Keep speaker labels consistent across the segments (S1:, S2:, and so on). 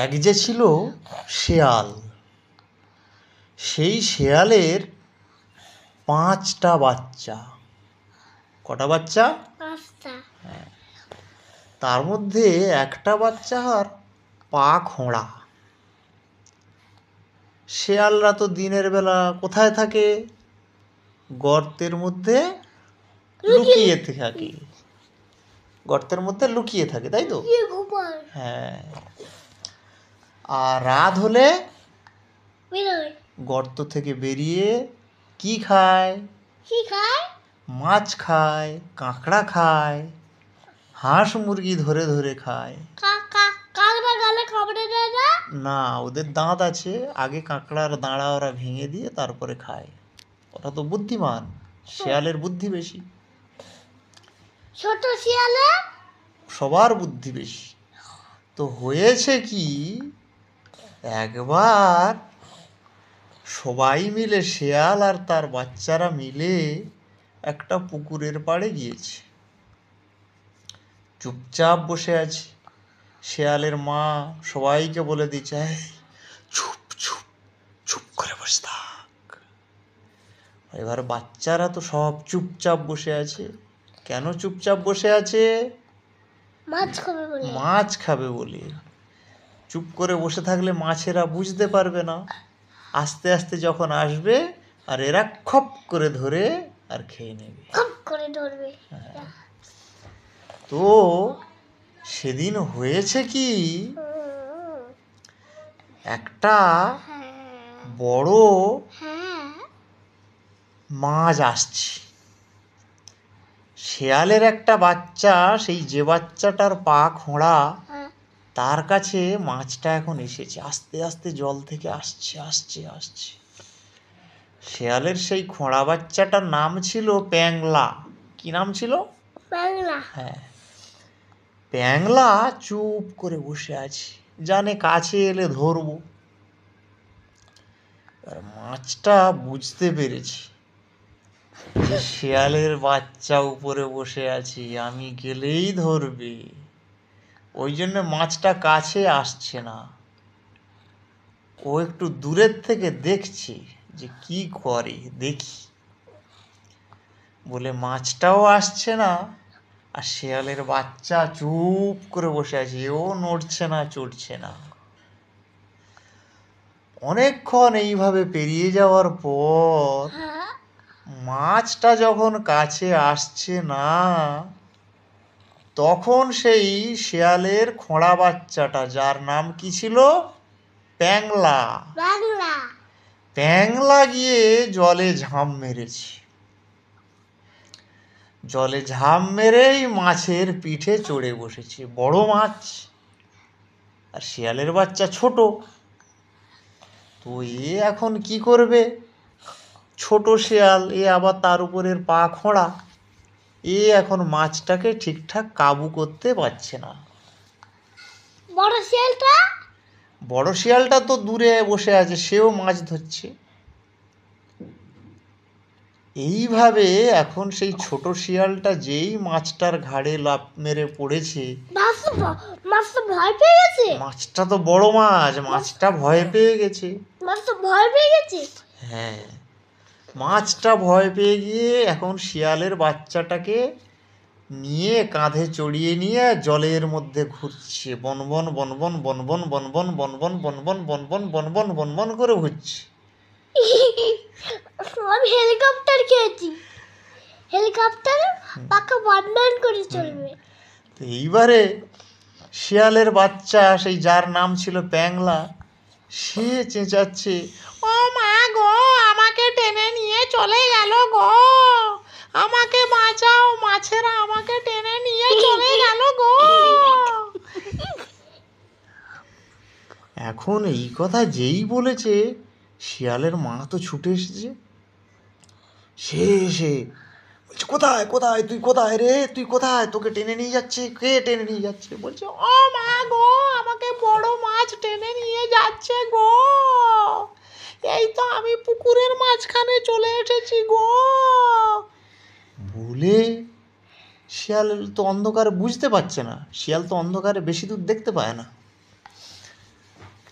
S1: এক যে ছিল শেয়াল। সেই শেয়ালের 5টা বাচ্চা। কটা বাচ্চা?
S2: 5টা।
S1: তার মধ্যে একটা বাচ্চার পা খোঁড়া। শেয়ালরা তো দিনের বেলা কোথায় থাকে? গর্তের মধ্যে লুকিয়ে থাকে। গর্তের মধ্যে লুকিয়ে থাকে, তাই তো? হ্যাঁ। আর রাত হলে গর্ত থেকে বেরিয়ে কি খায়? মাছ খায়, কাঁকড়া খায়, হাঁস মুরগি ধরে ধরে খায়। না, ওদের দাঁত আছে, আগে কাঁকড়ার দাঁড়া ওরা ভেঙে দিয়ে তারপরে খায়। ওরা তো বুদ্ধিমান, শেয়ালের বুদ্ধি বেশি।
S2: ছোট শিয়ালের
S1: সবার বুদ্ধি বেশি। তো হয়েছে কি, একবার সবাই মিলে, শেয়াল আর তার বাচ্চারা মিলে একটা পুকুরের পাড়ে গিয়েছে। চুপচাপ বসে আছে। শেয়ালের মা সবাইকে বলে দিচ্ছে, চুপ চুপ চুপ করে বসে থাক। এবার বাচ্চারা তো সব চুপচাপ বসে আছে। কেন চুপচাপ বসে আছে? মাছ খাবে বলে। চুপ করে বসে থাকলে মাছেরা বুঝতে পারবে না। আস্তে আস্তে যখন আসবে আর এরা খপ করে ধরে আর খেয়ে নেবে। তো সেদিন হয়েছে কি, একটা বড় মাছ আসছে। শেয়ালের একটা বাচ্চা, সেই যে বাচ্চাটার পা খোঁড়া, তার কাছে মাছটা এখন এসেছে। আস্তে আস্তে জল থেকে আসছে আসছে আসছে। শেয়ালের সেই খোঁড়া বাচ্চাটার নাম ছিল প্যাংলা। কি নাম ছিল?
S2: প্যাংলা।
S1: হ্যাঁ। প্যাংলা চুপ করে বসে আছে, জানে কাছে এলে ধরবো। আর মাছটা বুঝতে পেরেছি যে শেয়ালের বাচ্চা উপরে বসে আছি, আমি গেলেই ধরবে। ওই জন্য মাছটা কাছে আসছে না। ও একটু দূরের থেকে দেখছে যে কি করে, দেখি বলে মাছটাও আসছে না। আর শেয়ালের বাচ্চা চুপ করে বসে আছে, ও নড়ছে না, চড়ছে না। অনেকক্ষণ এইভাবে পেরিয়ে যাওয়ার পর মাছটা যখন কাছে আসছে না, তখন সেই শেয়ালের খোঁড়া বাচ্চাটা, যার নাম কি ছিল? প্যাংলা। প্যাংলা গিয়ে জলে ঝাঁপ মেরেছে। জলে ঝাঁপ মেরেই মাছের পিঠে চড়ে বসেছে। বড় মাছ আর শেয়ালের বাচ্চা ছোট। তো এ এখন কি করবে? ছোট শেয়াল, এ আবার তার উপরের পা খোঁড়া, এ এখন মাছটাকে ঠিকঠাক কাবু করতে পারছে না। বড় শিয়ালটা তো দূরে বসে আছে, সেও মাছ ধরছে। এইভাবে এখন সেই ছোট শিয়ালটা যেই মাছটার ঘাড়ে লাফ মেরে পড়েছে, মাছটা তো বড় মাছ, মাছটা ভয় পেয়ে গেছে। হ্যাঁ, মাছটা ভয় পেয়ে গিয়ে এখন শিয়ালের বাচ্চাটাকে নিয়ে কাঁধে চড়িয়ে নিয়ে জলের মধ্যে ঘুরছে। বনবন বনবন বনবন বনবন বনবন বনবন বনবন বনবন বনবন করে ঘুরছে।
S2: আমি হেলিকপ্টার খেয়েছি। হেলিকপ্টার পাকা বনবন করে চলবে।
S1: তো এইবারে শিয়ালের বাচ্চা, সেই যার নাম ছিল প্যাংলা, সে চেঁচাচ্ছে, ও মা গো, আমাকে টেনে নিয়ে চলে গেল গো, আমাকে বাঁচাও, মাছেরা আমাকে টেনে নিয়ে চলে গেল গো। এখন এই কথা যেই বলেছে, শিয়ালের মা তো ছুটে এসেছে। সে এসে বলছে, কোথায় কোথায়, তুই কোথায় রে, তুই কোথায়, তোকে টেনে নিয়ে যাচ্ছে, কে টেনে নিয়ে যাচ্ছে? বলছে, ও মা গো, আমাকে বড় মাছ টেনে নিয়ে যাচ্ছে গো, এই তো আমি পুকুরের মাঝখানে চলে এসেছি গো। বলে শিয়াল তো অন্ধকারে বুঝতে পারছে না, শিয়াল তো অন্ধকারে বেশি দূর দেখতে পায় না।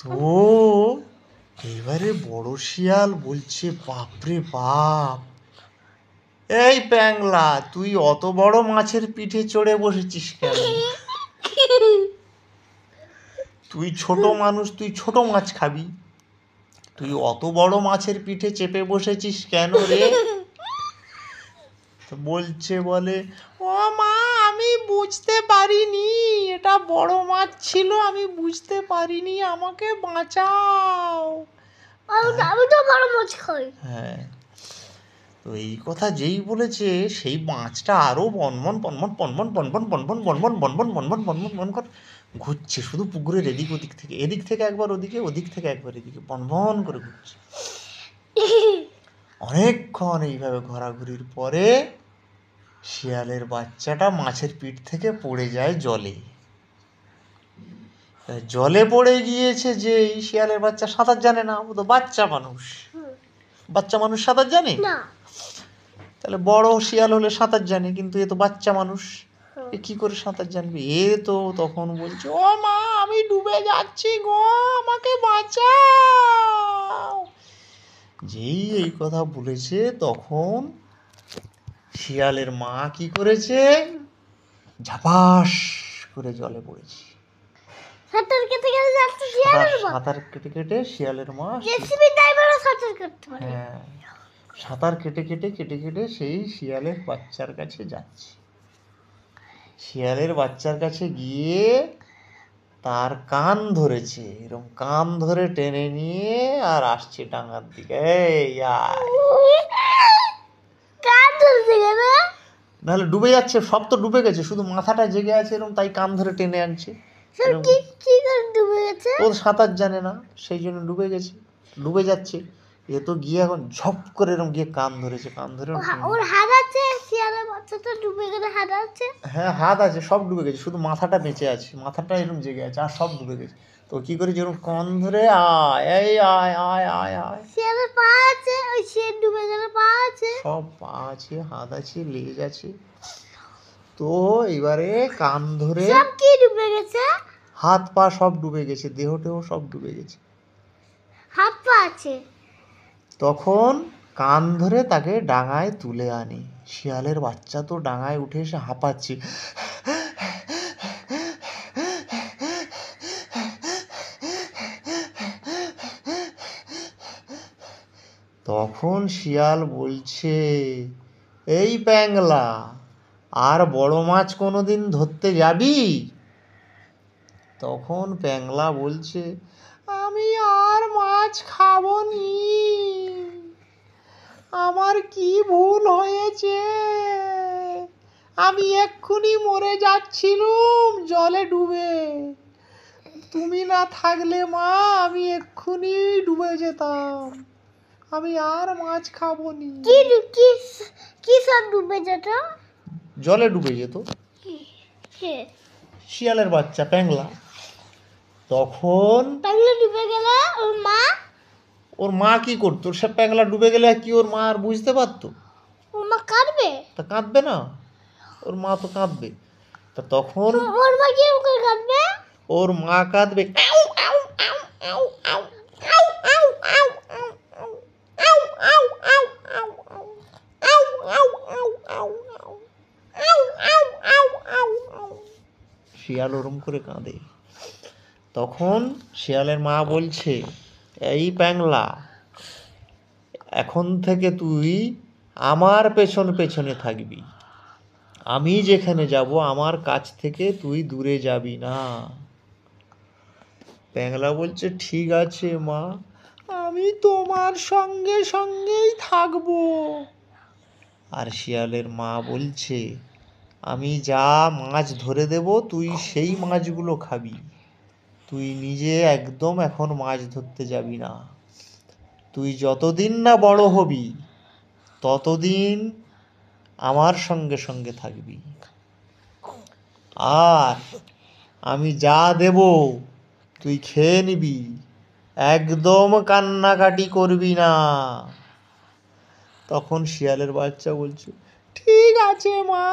S1: তো এবারে বড় শিয়াল বলছে, বাপরে বাপ, এই প্যাংলা, তুই অত বড় মাছের পিঠে চড়ে বসেছিস কেন? তুই ছোট মানুষ, তুই ছোট মাছ খাবি, তুই অত বড় মাছের পিঠে চেপে বসেছিস কেন রে? তো বলে, ও মা, আমি বুঝতে পারিনি, এটা বড় মাছ ছিল, আমি বুঝতে পারিনি, আমাকে বাঁচাও।
S2: আমি তো বড় মাছ খাই।
S1: হ্যাঁ, তো এই কথা যেই বলেছে, সেই মাছটা আরো বনবন বনবন বনবন বনবন বনবন বনবন বনবন বনবন বনবন বন করে ঘুরছে শুধু পুকুরের এদিক থেকে একবার ওদিকে, ওদিক থেকে একবার এদিকে, বনবন করে ঘুরছে। অনেকক্ষণ এইভাবে ঘোরাঘুরির পরে শিয়ালের বাচ্চাটা মাছের পিঠ থেকে পড়ে যায় জলে। জলে পড়ে গিয়েছে যে, এই শিয়ালের বাচ্চা সাঁতার জানে না, ও তো বাচ্চা মানুষ। বাচ্চা মানুষ সাঁতার জানে
S2: না?
S1: তাহলে বড় শিয়াল হলে সাঁতার জানে, কিন্তু এ তো বাচ্চা মানুষ, এ কি করে সাঁতার জানবে? এ তো তখন বলছে, ও মা, আমি ডুবে যাচ্ছি গো, আমাকে বাঁচাও। যেই এই কথা বলেছে, তখন শিয়ালের মা কি করেছে, ঝাপাস করে জলে পড়েছে।
S2: সাঁতার কেটে কেটে যাচ্ছে শিয়ালের মা।
S1: সাঁতার কেটে কেটে শিয়ালের মা,
S2: জেসিবি ড্রাইভারও সাঁতার কাটতে পারে।
S1: হ্যাঁ, সাঁতার কেটে কেটে কেটে কেটে সেই শিয়ালের বাচ্চার কাছে যাচ্ছে। শিয়ালের বাচ্চার কাছে গিয়ে তার কান ধরেছে, এরকম কান ধরে টেনে নিয়ে আর আসছে ডাঙার দিকে। এই আয়।
S2: কান ধরতে গেলে
S1: নাহলে ডুবে যাচ্ছে, সব তো ডুবে গেছে, শুধু মাথাটা জেগে আছে, এরকম, তাই কান ধরে টেনে আনছে।
S2: সব কি কি করে ডুবে গেছে?
S1: ও সাঁতার জানে না, সেই জন্য ডুবে গেছে, ডুবে যাচ্ছে। এ তো গিয়ে এখন ঝপ করে এরকম গিয়ে কান ধরেছে, কান ধরে
S2: ওর হাত আছে, শিয়ালের বাচ্চাটা ডুবে গেলে হাত আছে।
S1: হ্যাঁ, হাত আছে, সব ডুবে গেছে, শুধু মাথাটা বেঁচে আছে, মাথাটা এরকম জেগে আছে, আর সব ডুবে গেছে। তো কি করে যেরকম কান ধরে, আয়, এই আয় আয় আয় আয়।
S2: শিয়ালের পা আছে, ওই শিয়াল ডুবে গেলে পা আছে,
S1: সব পা আছে, হাত আছে, লেজ আছে। তো এবারে কান ধরে,
S2: সব কি ডুবে গেছে?
S1: হাত পা সব ডুবে গেছে, দেহ টেহ সব ডুবে গেছে।
S2: হাত পা আছে।
S1: তখন কান ধরে তাকে ডাঙায় তুলে আনে। শিয়ালের বাচ্চা তো ডাঙায় উঠে এসে হাঁপাচ্ছে। তখন শিয়াল বলছে, এই প্যাংলা, আর বড় মাছ কোনোদিন ধরতে যাবি? তখন প্যাংলা বলছে, আমি আর মাছ খাবো নি, আমার কি ভুল হয়েছে, আমি এক্ষুনি মরে যাচ্ছিলুম জলে ডুবে, তুমি না থাকলে মা, আমি এক্ষুনি ডুবে যেতাম, আমি আর মাছ খাবো নি।
S2: কি কি কি সব ডুবে যেত?
S1: জলে ডুবে যেত
S2: কে?
S1: শিয়ালের বাচ্চা প্যাংলা। তখন
S2: প্যাংলা ডুবে গেলে
S1: ওর মা কি করতো? সে প্যাংলা ডুবে গেলে কি ওর মা আর বুঝতে পারতো?
S2: ওর মা কাঁদবে।
S1: তা কাঁদবে না? ওর মা তো কাঁদবে। তা তখন
S2: ওর মা কি করে কাঁদবে?
S1: ওর মা কাঁদবে, শিয়াল ওরম করে কাঁদে। তখন শিয়ালের মা বলছে, এই প্যাংলা, এখন থেকে তুই আমার পেছনে পেছনে থাকবি, আমি যেখানে যাব আমার কাছ থেকে তুই দূরে যাবি না। প্যাংলা বলছে, ঠিক আছে মা, আমি তোমার সঙ্গে সঙ্গেই থাকবো। আর শিয়ালের মা বলছে, আমি যা মাছ ধরে দেব তুই সেই মাছগুলো খাবি, তুই নিজে একদম এখন মাছ ধরতে যাবি না। তুই যতদিন না বড় হবি ততদিন আমার সঙ্গে সঙ্গে থাকবি, আর আমি যা দেব তুই খেয়ে নিবি, একদম কান্নাকাটি করবি না। তখন শিয়ালের বাচ্চা বলছে, ঠিক আছে মা,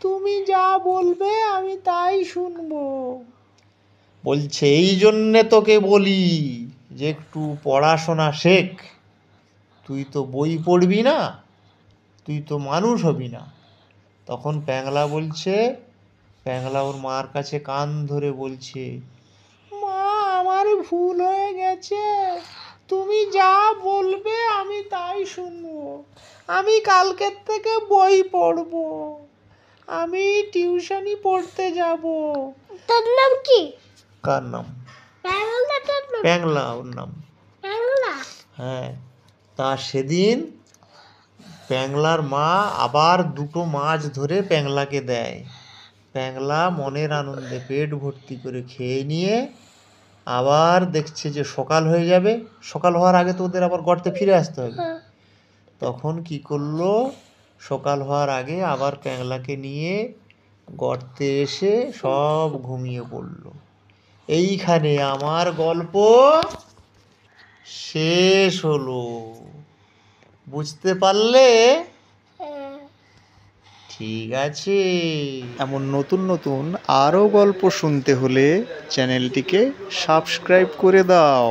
S1: তুমি যা বলবে আমি তাই শুনবো। বলছে, এই জন্যে তোকে বলি যে একটু পড়াশোনা শেখ, তুই তো বই পড়বি না, তুই তো মানুষ হবি না। তখন প্যাংলা বলছে, প্যাংলা ওর মার কাছে কান ধরে বলছে, মা আমার ভুল হয়ে গেছে, তুমি যা বলবে আমি তাই শুনবো, আমি কালকের থেকে বই পড়বো, আমি টিউশনি পড়তে যাব।
S2: তার নাম কি?
S1: কার নাম?
S2: প্যাংলা। তার নাম
S1: প্যাংলা ওর নাম।
S2: প্যাংলা।
S1: হ্যাঁ, তা সেদিন প্যাংলার মা আবার দুটো মাছ ধরে প্যাংলাকে দেয়। প্যাংলা মনের আনন্দে পেট ভর্তি করে খেয়ে নিয়ে আবার দেখছে যে সকাল হয়ে যাবে, সকাল হওয়ার আগে তো ওদের আবার গর্তে ফিরে আসতে হবে।
S2: হ্যাঁ।
S1: তখন কি করলো, সকাল হওয়ার আগে আবার প্যাংলাকে নিয়ে গর্তে এসে সব ঘুমিয়ে পড়লো। এইখানে আমার গল্প শেষ হলো। বুঝতে পারলে?
S2: হ্যাঁ।
S1: ঠিক আছে।
S3: এমন নতুন নতুন আরও গল্প শুনতে হলে চ্যানেলটিকে সাবস্ক্রাইব করে দাও।